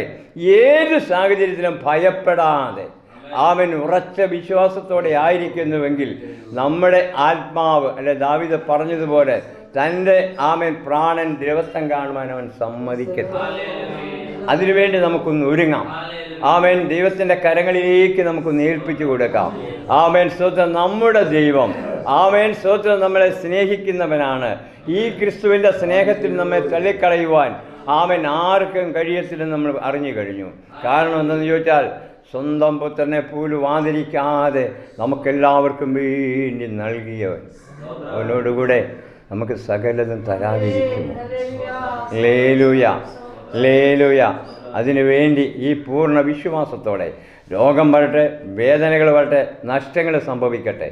ഏത് സാഹചര്യത്തിലും ഭയപ്പെടാതെ അവൻ ഉറച്ച വിശ്വാസത്തോടെ ആയിരിക്കുന്നുവെങ്കിൽ നമ്മുടെ ആത്മാവ്, അല്ലെ ദാവീദ് പറഞ്ഞതുപോലെ, തൻ്റെ ആമേൻ പ്രാണൻ ദ്രവത്വം കാണുവാൻ അവൻ സമ്മതിക്കത്തില്ല. അതിനുവേണ്ടി നമുക്കൊന്ന് ഒരുങ്ങാം. ആമേൻ, ദൈവത്തിൻ്റെ കരങ്ങളിലേക്ക് നമുക്കൊന്ന് ഏൽപ്പിച്ചു കൊടുക്കാം. ആമേൻ, സ്തോത്രം. നമ്മുടെ ദൈവം, ആമേൻ, സ്തോത്രം, നമ്മളെ സ്നേഹിക്കുന്നവനാണ്. ഈ ക്രിസ്തുവിൻ്റെ സ്നേഹത്തിൽ നമ്മെ തള്ളിക്കളയുവാൻ ആമേൻ ആർക്കും കഴിയത്തില്ലെന്ന് നമ്മൾ അറിഞ്ഞു കഴിഞ്ഞു. കാരണം എന്തെന്ന് ചോദിച്ചാൽ, സ്വന്തം പുത്രനെ പോലും ആദരിക്കാതെ നമുക്കെല്ലാവർക്കും വേണ്ടി നൽകിയവൻ അവനോടുകൂടെ നമുക്ക് സകലതും തരാതിരിക്കുമോ? Hallelujah, hallelujah. അതിനുവേണ്ടി ഈ പൂർണ്ണ വിശ്വാസത്തോടെ രോഗം വരട്ടെ, വേദനകൾ വരട്ടെ, നഷ്ടങ്ങൾ സംഭവിക്കട്ടെ,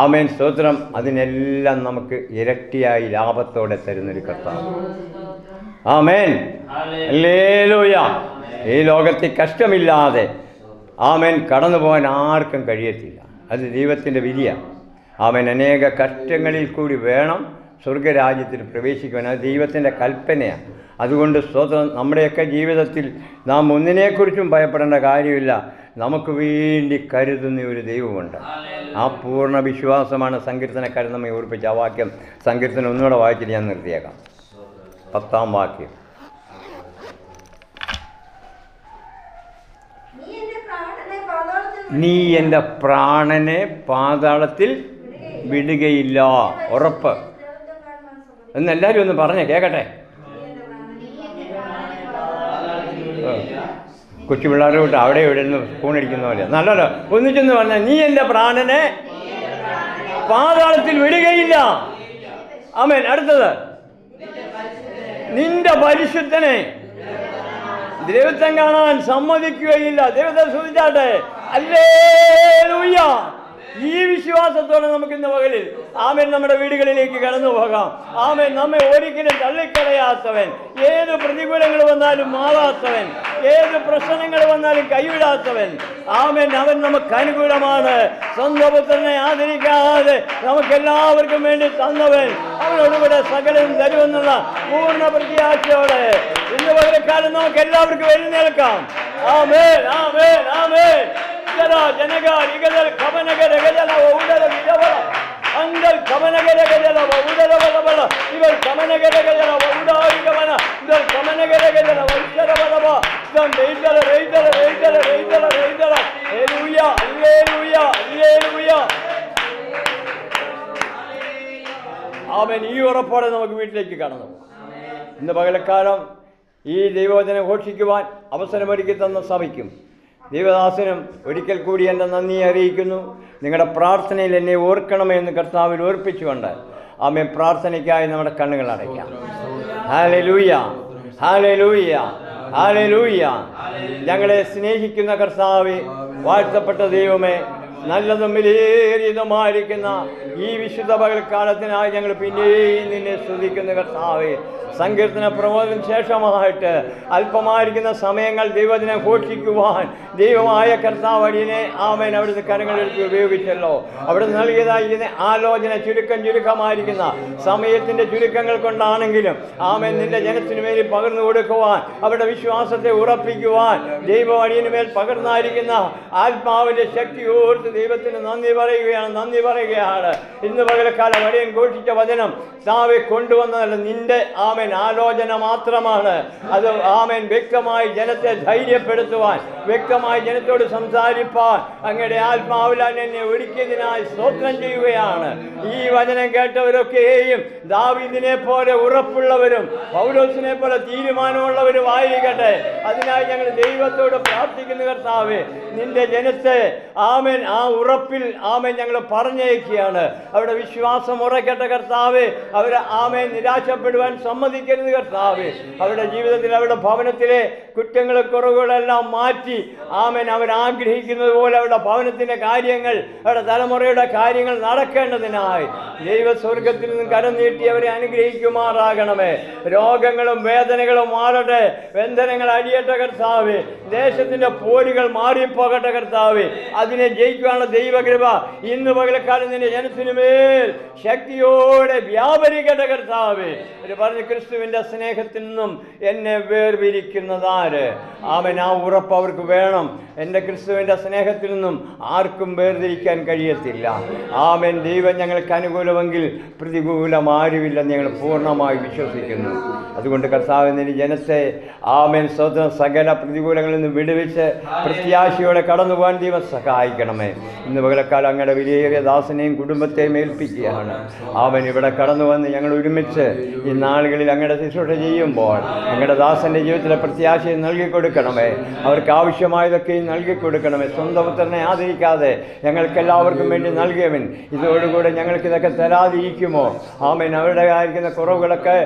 ആമേൻ, സ്തോത്രം, അതിനെല്ലാം നമുക്ക് ഇരട്ടിയായി ലാഭത്തോടെ തരുന്നൊരു കർത്താവ്. ആമേൻ, ഹല്ലേലൂയ. ഈ ലോകത്തിൽ കഷ്ടമില്ലാതെ ആമേൻ കടന്നു പോകാൻ ആർക്കും കഴിയത്തില്ല. അത് ദൈവത്തിൻ്റെ വിധിയാണ്. ആമേൻ, അനേക കഷ്ടങ്ങളിൽ കൂടി വേണം സ്വർഗരാജ്യത്തിൽ പ്രവേശിക്കുവാൻ. അത് ദൈവത്തിൻ്റെ കൽപ്പനയാണ്. അതുകൊണ്ട് സ്തോത്രം, നമ്മുടെയൊക്കെ ജീവിതത്തിൽ നാം ഒന്നിനെക്കുറിച്ചും ഭയപ്പെടേണ്ട കാര്യമില്ല. നമുക്ക് വേണ്ടി കരുതുന്ന ഒരു ദൈവമുണ്ട്. ആ പൂർണ്ണ വിശ്വാസമാണ് സങ്കീർത്തനക്കാരൻ നമ്മെ ഓർപ്പിച്ച ആ വാക്യം. സങ്കീർത്തനം ഒന്നുകൂടെ വായിച്ചിട്ട് ഞാൻ നിർത്തിയേക്കാം. 10-ാം വാക്യം. നീ എൻ്റെ പ്രാണനെ പാതാളത്തിൽ വിടുകയില്ല. ഉറപ്പ് എന്നെല്ലാവരും ഒന്ന് പറഞ്ഞേ കേൾക്കട്ടെ. കൊച്ചു പിള്ളേരെ വിട്ട് അവിടെ ഇവിടെ നിന്ന് സ്പൂണടിക്കുന്ന പോലെ നല്ലല്ലോ. ഒന്നിച്ചെന്ന് പറഞ്ഞാൽ, നീ എൻ്റെ പ്രാണനെ പാതാളത്തിൽ വിടുകയില്ല. ആമേൻ. അടുത്തത്, നിന്റെ പരിശുദ്ധനെ ദൈവത്വം കാണാൻ സമ്മതിക്കുകയില്ല. ദൈവത്തെ സ്തുതിച്ചാട്ടെ. ഹല്ലേലൂയ. ഈ വിശ്വാസത്തോടെ നമുക്ക് ഇന്ന് പകലിൽ ആമേൻ നമ്മുടെ വീടുകളിലേക്ക് കടന്നു പോകാം. ആമേൻ, നമ്മെ ഒരിക്കലും തള്ളിക്കളയാത്തവൻ, ഏത് പ്രതികൂലങ്ങൾ വന്നാലും മാറാത്തവൻ, ഏത് പ്രശ്നങ്ങൾ വന്നാലും കൈവിടാത്തവൻ, ആമേൻ, അവൻ നമുക്ക് അനുകൂലമാണ്. സ്വന്തം പുത്രനെ ആദരിക്കാതെ നമുക്കെല്ലാവർക്കും വേണ്ടി തന്നവൻ അവനോടുകൂടെ സകലം തരുമെന്നുള്ള പൂർണ്ണ പ്രത്യാശയോടെ ഇന്ന് പകരക്കാലം നമുക്ക് എല്ലാവർക്കും എഴുന്നേൽക്കാം. ആമേൻ, ആമേൻ, ആമേൻ. ജനകാൽ ഇകതൽ കമനകര ഗജല ഉദര വിരവ അങ്കൽ കമനകര ഗജല ഉദര വലവല ഇവർ കമനകര ഗജല ഉദാരികവന ഇവർ കമനകര ഗജല വൈശര വലവ ഇവർ രൈതല രൈതല രൈതല രൈതല രൈതല. ഹല്ലേലൂയ, ഹല്ലേലൂയ, ഹല്ലേലൂയ. ആമേൻ. ഈ ഉറപ്പോടെ നമുക്ക് വീട്ടിലേക്ക് കടന്നു. ഇന്ന് പകലക്കാലം ഈ ദൈവവചനം ഘോഷിക്കുവാൻ അവസരമൊരുക്കി തന്ന സഭയ്ക്കും ദൈവദാസനും ഒരിക്കൽ കൂടി എൻ്റെ നന്ദി അറിയിക്കുന്നു. നിങ്ങളുടെ പ്രാർത്ഥനയിൽ എന്നെ ഓർക്കണമെന്ന് കർത്താവിൽ ഓർപ്പിച്ചുകൊണ്ട് ആമേൻ പ്രാർത്ഥനയ്ക്കായി നമ്മുടെ കണ്ണുകൾ അടയ്ക്കാം. ഹല്ലേലൂയ, ഹല്ലേലൂയ, ഹല്ലേലൂയ. ഞങ്ങളെ സ്നേഹിക്കുന്ന കർത്താവേ, വാഴ്ത്തപ്പെട്ട ദൈവമേ, നല്ലതും വിലയേറിയതുമായിരിക്കുന്ന ഈ വിശുദ്ധ പകൽക്കാലത്തിനായി ഞങ്ങൾ പിന്നെയും നിന്നെ സ്തുതിക്കുന്ന കർത്താവേ. സങ്കീർത്തന പ്രബോധന ശേഷമായിട്ട് അല്പമായിരിക്കുന്ന സമയങ്ങൾ ദൈവത്തിനെ ഘോഷിക്കുവാൻ ദൈവമായ കർത്താവ് അടിയനെ ആമേൻ അവിടുന്ന് കരങ്ങളെടുത്ത് ഉപയോഗിച്ചല്ലോ. അവിടെ നൽകിയതായിരിക്കുന്ന ആലോചന ചുരുക്കമായിരിക്കുന്ന സമയത്തിൻ്റെ ചുരുക്കങ്ങൾ കൊണ്ടാണെങ്കിലും ആമേൻ നിന്റെ ജനത്തിനു മേൽ പകർന്നു കൊടുക്കുവാൻ, അവരുടെ വിശ്വാസത്തെ ഉറപ്പിക്കുവാൻ ദൈവം അടിയന് മേൽ പകർന്നായിരിക്കുന്ന ആത്മാവിൻ്റെ ശക്തി ഓർത്ത് ദൈവത്തിന് നന്ദി പറയുകയാണ്. ഇന്ന് പകൽക്കാലം അടിയൻ ഘോഷിച്ച വചനം കർത്താവെ കൊണ്ടുവന്നതല്ല, നിന്റെ ആമേൻ ആലോചന മാത്രമാണ് അത്. ആമേൻ വ്യക്തമായി ജനത്തെ ധൈര്യപ്പെടുത്തുവാൻ, വ്യക്തമായി ജനത്തോട് സംസാരിപ്പാൻ അങ്ങയുടെ ആത്മാവിലാൻ എന്നെ ഒരുക്കിയതിനായി സ്തോത്രം ചെയ്യുകയാണ്. ഈ വചനം കേട്ടവരൊക്കെയും ദാവീദിനെ പോലെ ഉറപ്പുള്ളവരും പൗലോസിനെ പോലെ തീരുമാനമുള്ളവരും ആയിരിക്കട്ടെ. അതിനായി ഞങ്ങൾ ദൈവത്തോട് പ്രാർത്ഥിക്കുന്ന കർത്താവേ, നിന്റെ ജനത്തെ ആമേൻ ആ ഉറപ്പിൽ ആമേൻ ഞങ്ങൾ പറഞ്ഞയക്കുകയാണ്. അവരുടെ വിശ്വാസം ഉറക്കട്ടെ കർത്താവേ. അവരെ ആമേൻ നിരാശപ്പെടുവാൻ സമ്മതിക്കരുത് കർത്താവേ. അവരുടെ ജീവിതത്തിൽ അവരുടെ ഭവനത്തിലെ കുറ്റങ്ങളും കുറവുകളെല്ലാം മാറ്റി ആമേൻ അവരാഗ്രഹിക്കുന്നത് പോലെ അവരുടെ ഭവനത്തിൻ്റെ കാര്യങ്ങൾ, അവരുടെ തലമുറയുടെ കാര്യങ്ങൾ നടക്കേണ്ടതിനായി ദൈവസ്വർഗത്തിൽ നിന്നും കരം നീട്ടി അവരെ അനുഗ്രഹിക്കുമാറാകണമേ. രോഗങ്ങളും വേദനകളും മാറട്ടെ, ബന്ധനങ്ങൾ അടിയട്ടെ കർത്താവേ. ദേശത്തിൻ്റെ പോരുകൾ മാറിപ്പോകട്ടെ കർത്താവേ. അതിനെ ജയിക്കാനുള്ള ദൈവകൃപ ഇന്ന് പകൽക്കാലം നിന്റെ ജനത്തിനുമേൽ ശക്തിയോടെ വ്യാപരിക്കട്ടെ കർത്താവേ. ഒരു പറഞ്ഞ് ക്രിസ്തുവിൻ്റെ സ്നേഹത്തിൽ നിന്നും എന്നെ വേർപിരിക്കുന്നതാര്? ആമേൻ ആ ഉറപ്പ് അവർക്ക് വേണം. എൻ്റെ ക്രിസ്തുവിൻ്റെ സ്നേഹത്തിൽ നിന്നും ആർക്കും വേർതിരിക്കാൻ കഴിയത്തില്ല. ആമേൻ ദൈവം ഞങ്ങൾക്ക് അനുകൂലമെങ്കിൽ പ്രതികൂലമാരുമില്ലെന്ന് ഞങ്ങൾ പൂർണ്ണമായി വിശ്വസിക്കുന്നു. അതുകൊണ്ട് കർത്താവ് നിന്റെ ജനത്തെ ആമേൻ സ്വന്തം സകല പ്രതികൂലങ്ങളിൽ നിന്ന് വിടുവിച്ച് പ്രത്യാശയോടെ കടന്നു പോകാൻ ദൈവം സഹായിക്കണമേ. ഇന്ന് പകലക്കാലം അങ്ങയുടെ വിലയേറിയ ദാസനെയും കുടുംബത്തെയും ഏൽപ്പിക്കുകയാണ്. അവൻ ഇവിടെ കടന്നു വന്ന് ഞങ്ങൾ ഒരുമിച്ച് ഈ നാളുകളിൽ അങ്ങയുടെ ശുശ്രൂഷ ചെയ്യുമ്പോൾ അങ്ങയുടെ ദാസൻ്റെ ജീവിതത്തിലെ പ്രത്യാശയെ നൽകിക്കൊടുക്കണമേ. അവർക്ക് ആവശ്യമായതൊക്കെയും നൽകിക്കൊടുക്കണമേ. സ്വന്തം പുത്രനെ ആദരിക്കാതെ ഞങ്ങൾക്കെല്ലാവർക്കും വേണ്ടി നൽകിയവൻ ഇതോടുകൂടെ ഞങ്ങൾക്കിതൊക്കെ തരാതിരിക്കുമോ? ആമേൻ അവരുടെ ആയിരിക്കുന്ന കുറവുകളൊക്കെ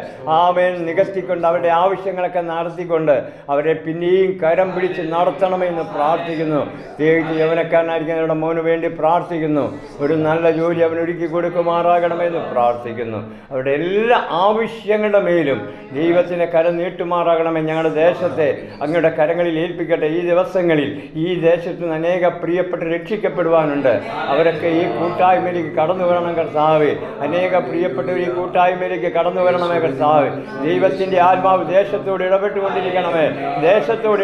ആമേൻ നികത്തിക്കൊണ്ട് അവരുടെ ആവശ്യങ്ങളൊക്കെ നടത്തിക്കൊണ്ട് അവരെ പിന്നെയും കരം പിടിച്ച് നടത്തണമെന്ന് പ്രാർത്ഥിക്കുന്നു. പ്രത്യേകിച്ച് യൗവനക്കാരനായിരിക്കുന്നവരുടെ മോന് വേണ്ടി പ്രാർത്ഥിക്കുന്നു. ഒരു നല്ല ജോലി അവൻ ഒരുക്കി കൊടുക്കുമാറാകണമെന്ന് പ്രാർത്ഥിക്കുന്നു. അവരുടെ എല്ലാ ആവശ്യങ്ങളുടെ മേലും ദൈവത്തിൻ്റെ കരം നീട്ടുമാറാകണമേ. ഞങ്ങളുടെ ദേശത്തെ അങ്ങയുടെ കരങ്ങളിൽ ഏൽപ്പിക്കട്ടെ. ഈ ദിവസങ്ങളിൽ ഈ ദേശത്ത് നിന്ന് അനേക പ്രിയപ്പെട്ട് രക്ഷിക്കപ്പെടുവാനുണ്ട്. അവരൊക്കെ ഈ കൂട്ടായ്മയിലേക്ക് കടന്നു വരണം കർത്താവേ. അനേക പ്രിയപ്പെട്ടവർ ഈ കൂട്ടായ്മയിലേക്ക് കടന്നു വരണമേ കർത്താവേ. ദൈവത്തിൻ്റെ ആത്മാവ് ദേശത്തോട്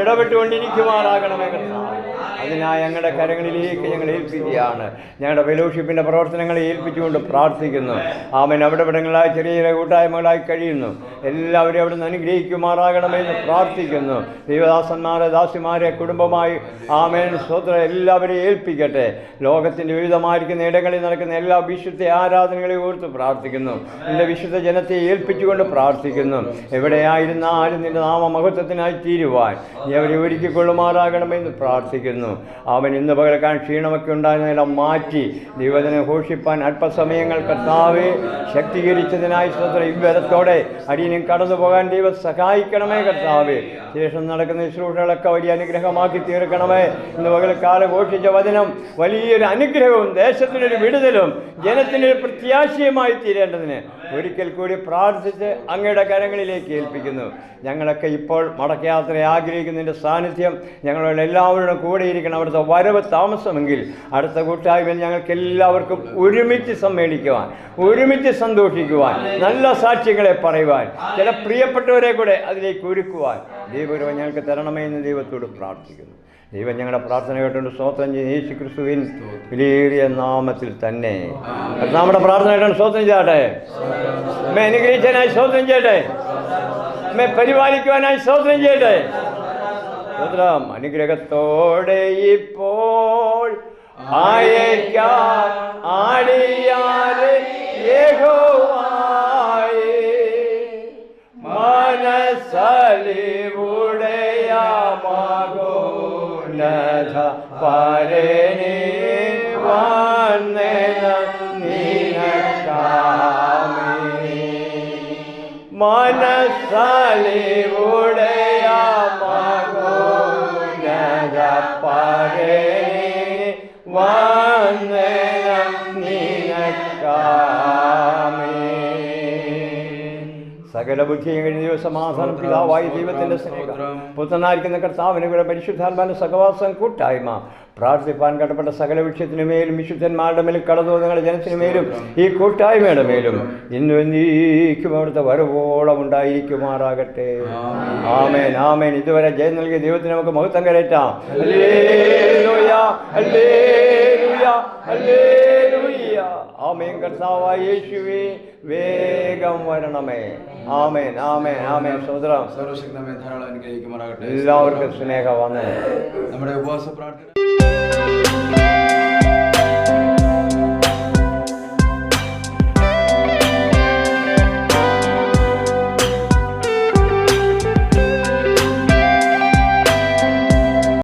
ഇടപെട്ടുകൊണ്ടിരിക്കുമാറാകണമേ കർത്താവേ. അതിനായി ഞങ്ങളുടെ കരങ്ങളിലേക്ക് ഞങ്ങൾ ഏൽപ്പിക്കുകയാണ്. ഞങ്ങളുടെ ഫെലോഷിപ്പിൻ്റെ പ്രവർത്തനങ്ങളെ ഏൽപ്പിച്ചുകൊണ്ട് പ്രാർത്ഥിക്കുന്നു. ആമേൻ അവിടെ ഇവിടങ്ങളായി ചെറിയ ചെറിയ കൂട്ടായ്മകളായി കഴിയുന്നു. എല്ലാവരും അവിടെ നിന്ന് അനുഗ്രഹിക്കുമാറാകണമെന്ന് പ്രാർത്ഥിക്കുന്നു. ദൈവദാസന്മാരെ ദാസിമാരെ കുടുംബമായി ആമേൻ സ്തോത്രം എല്ലാവരെയും ഏൽപ്പിക്കട്ടെ. ലോകത്തിൻ്റെ വിവിധമായിരിക്കുന്ന ഇടങ്ങളിൽ നടക്കുന്ന എല്ലാ വിശുദ്ധ ആരാധനകളെയും ഓർത്ത് പ്രാർത്ഥിക്കുന്നു. നിന്റെ വിശുദ്ധ ജനത്തെ ഏൽപ്പിച്ചുകൊണ്ട് പ്രാർത്ഥിക്കുന്നു. എവിടെയായിരുന്നാലും നിന്റെ നാമമഹത്വത്തിനായി തീരുവാൻ നീ അവരെ ഒരുക്കിക്കൊള്ളുമാറാകണമെന്ന് പ്രാർത്ഥിക്കുന്നു. അവൻ ഇന്ന് പകൽക്കാൻ ക്ഷീണമൊക്കെ ഉണ്ടായിരുന്നെല്ലാം മാറ്റി ദൈവത്തിനെ ഘോഷിപ്പാൻ അല്പസമയങ്ങൾ കർത്താവെ ശക്തീകരിച്ചതിനായി സ്തോത്രം. ഇവരത്തോടെ അടിയനും കടന്നു പോകാൻ ദൈവം സഹായിക്കണമേ കർത്താവെ. ശേഷം നടക്കുന്ന ശുശ്രൂഷകളൊക്കെ വലിയ അനുഗ്രഹമാക്കി തീർക്കണമേ. ഇന്ന് പകൽക്കാലം ഘോഷിച്ച വചനം വലിയൊരു അനുഗ്രഹവും ദേശത്തിനൊരു വിടുതലും ജനത്തിനൊരു പ്രത്യാശയുമായി തീരേണ്ടതിന് ഒരിക്കൽ കൂടി പ്രാർത്ഥിച്ച് അങ്ങയുടെ കരങ്ങളിലേക്ക് ഏൽപ്പിക്കുന്നു. ഞങ്ങളൊക്കെ ഇപ്പോൾ മടക്കയാത്ര ആഗ്രഹിക്കുന്നതിൻ്റെ സാന്നിധ്യം ഞങ്ങളുടെ എല്ലാവരുടെ കൂടെ ഇരിക്കണം. അവിടുത്തെ വരവ് താമസമെങ്കിൽ അടുത്ത കൂട്ടായ്മയിൽ ഞങ്ങൾക്ക് എല്ലാവർക്കും ഒരുമിച്ച് സമ്മേളിക്കുവാൻ, ഒരുമിച്ച് സന്തോഷിക്കുവാൻ, നല്ല സാക്ഷ്യങ്ങളെ പറയുവാൻ, ചില പ്രിയപ്പെട്ടവരെ കൂടെ അതിലേക്ക് ഒരുക്കുവാൻ ദൈവം ഞങ്ങൾക്ക് തരണമേ എന്ന് ദൈവത്തോട് പ്രാർത്ഥിക്കുന്നു. ദൈവം ഞങ്ങളുടെ പ്രാർത്ഥന കേട്ടുകൊണ്ട് സ്തോത്രം ചെയ്ത് യേശു ക്രിസ്തുവിൻ വിലയേറിയ നാമത്തിൽ തന്നെ നമ്മുടെ പ്രാർത്ഥന കേട്ടുകൊണ്ട് സ്തോത്രം ചെയ്യട്ടെ. അമ്മ അനുഗ്രഹിച്ചതിനായി സ്തോത്രം ചെയ്യട്ടെ. അമ്മ പരിപാലിക്കുവാനായി സ്തോത്രം ചെയ്യട്ടെ. സ്തോത്രം. അനുഗ്രഹത്തോടെ ഇപ്പോൾ അയക്കാൻ ആടിയാലെ യഹോവയെ മനസ്സലിവുടയാമഗോന്നത പരനെ വന്ദന നിനക്കാമേ. മനസ്സലിവുടയാമഗോന്നത പരനെ വന്ദനം നിനക്കാമേ. സകല ബുദ്ധിയും കഴിഞ്ഞ ദിവസമാധാനം പിതാവായി ദൈവത്തിൻ്റെ സ്നേഹം പുത്രനായിരിക്കുന്ന കർത്താവിനെ കൂടെ പരിശുദ്ധാത്മാവിന്റെ സഹവാസം കൂട്ടായ്മ പ്രാർത്ഥിപ്പാൻ കടപ്പെട്ട സകല വിഷയത്തിനു മേലും വിശുദ്ധന്മാരുടെ മേലും കടന്നു നിങ്ങളുടെ ജനത്തിനു മേലും ഈ കൂട്ടായ്മയുടെ മേലും ഇന്നും എന്നേക്കും അവിടുത്തെ വരവോളം ഉണ്ടായിരിക്കുമാറാകട്ടെ. ആമേൻ ആമേൻ. ഇതുവരെ ജയം നൽകിയ ദൈവത്തിന് നമുക്ക് മഹത്വം കരയറ്റാം. ഹല്ലേലൂയ ഹല്ലേലൂയ ഹല്ലേലൂയ. ആമേൻ. കർത്താവായ യേശുവേ വേഗം വരണമേ. ആമേൻ ആമേൻ ആമേൻ. സ്തോത്രം. സർവശക്തനായ ധാരാളം അനുഗ്രഹിക്കുമാറാകട്ടെ. എല്ലാവർക്കും സ്നേഹം വന്നേ. നമ്മുടെ ഉപവാസ പ്രാർത്ഥന